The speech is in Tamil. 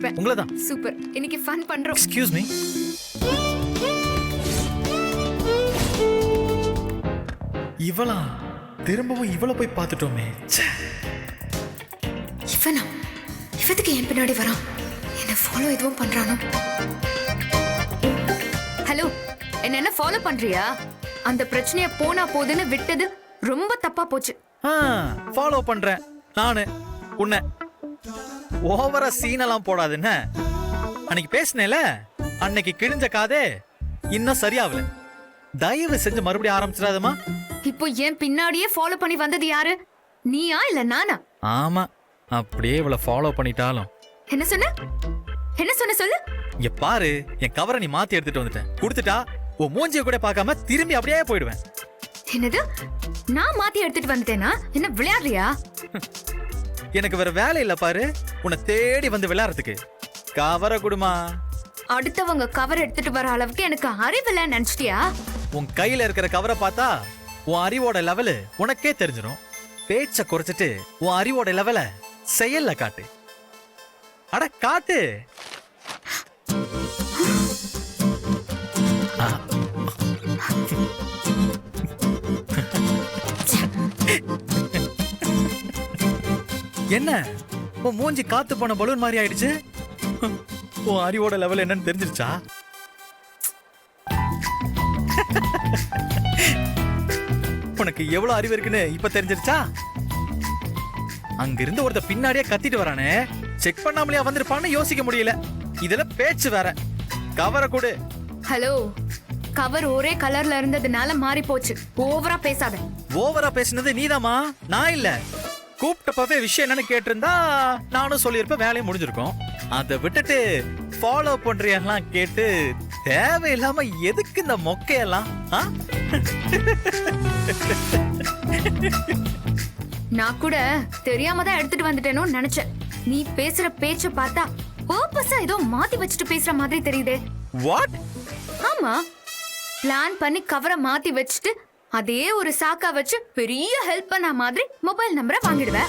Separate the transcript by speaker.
Speaker 1: இருப்பேன்.
Speaker 2: உங்களதான்.
Speaker 1: சூப்பர். இன்னைக்கு ஃபன் பண்றோம்.
Speaker 2: Excuse me. இவளா திரும்பவும் இவள போய் பார்த்துட்டோமே.
Speaker 1: இவனா? இவத்துக்கு என் பின்னாடி வரான்? என்ன ஃபாலோ எதுவும் பண்றானோ? ஹலோ, என்ன ஃபாலோ பண்றியா? அந்த பிரச்சனைய போனா போதுன்னு விட்டது ரொம்ப தப்பா போச்சு.
Speaker 2: ஃபாலோ பண்றேன் நானு உன்னை. ஓவரா சீனெல்லாம் போடாதுன்னு அன்னைக்கு பேசினேல, அன்னைக்கு கிழிஞ்ச காதே இன்னும் சரியாவல. தயவு செஞ்சு மறுபடியும் ஆரம்பிச்சிடாதமா.
Speaker 1: இப்போ என் பின்னாடியே ஃபாலோ பண்ணி வந்தது யாரு? நீயா இல்ல நானா?
Speaker 2: ஆமா, அப்படியே இவளை ஃபாலோ பண்ணிட்டாலும்.
Speaker 1: என்ன சொன்ன? என்ன சொன்ன சொல்லு.
Speaker 2: இங்க பாரு, என் கவரை நீ மாத்தி எடுத்துட்டு வந்துட்டேன். கொடுத்துட்டா உன் மூஞ்சிய கூட பார்க்காம திரும்பி அப்படியே போயிடுவேன்.
Speaker 1: என்னது? நான் மாத்தி எடுத்துட்டு வந்துட்டேனா? என்ன விளையாடுறியா?
Speaker 2: எனக்கு வேற வேலை இல்ல பாரு, உன்னை தேடி வந்து விளையாடுறதுக்கு. கவரை குடுமா.
Speaker 1: அடுத்தவங்க கவர் எடுத்துட்டு வர அளவுக்கு எனக்கு அறிவில்ல நினைச்சிட்டியா?
Speaker 2: உன் கையில இருக்கிற கவரை பார்த்தா உன் அறிவோட லெவலு உனக்கே தெரிஞ்சிடும். பேச்ச குறைச்சிட்டு உன் அறிவோட லெவல செயல்ல காட்டு. அட காட்டு. என்ன உன் மூஞ்சி காத்து போன பலூன் மாதிரி ஆயிடுச்சு? உன் அறிவோட லெவல் என்னன்னு தெரிஞ்சிருச்சா? உனக்கு எவ்வளவு அறிவு இருக்குன்னு இப்ப தெரிஞ்சிருச்சா? அங்கிருந்து ஒருத்த பின்னாடியே கத்திட்டு வரானே, செக் பண்ணாமலையா வந்திருப்பான்னு யோசிக்க முடியல. இதுல பேச்சு வேற. கவரை கொடு.
Speaker 1: ஹலோ, கவர் ஒரே கலர்ல இருந்ததுனால மாறி போச்சு. ஓவரா பேசாத.
Speaker 2: ஓவரா பேசினது நீதாமா, நான் இல்ல. கூப்பிட்டப்பவே விஷயம் என்னன்னு கேட்டிருந்தா நானும் சொல்லியிருப்பேன், வேலையும் முடிஞ்சிருக்கும். அதை விட்டுட்டு ஃபாலோ பண்றியெல்லாம் கேட்டு தேவையில்லாம எதுக்கு இந்த மொக்கையெல்லாம்?
Speaker 1: நான் கூட தெரியாம தான் எடுத்துட்டு வந்துட்டேனோ நினைச்சேன். நீ பேசுற பேச்ச பார்த்தா பர்பஸா ஏதோ மாத்தி வச்சுட்டு பேசுற மாதிரி தெரியுதே.
Speaker 2: வாட்?
Speaker 1: ஆமா, பிளான் பண்ணி கவரை மாத்தி வச்சுட்டு அதே ஒரு சாக்கா வச்சு பெரிய ஹெல்ப் பண்ண மாதிரி மொபைல் நம்பரை வாங்கிடுவேன்.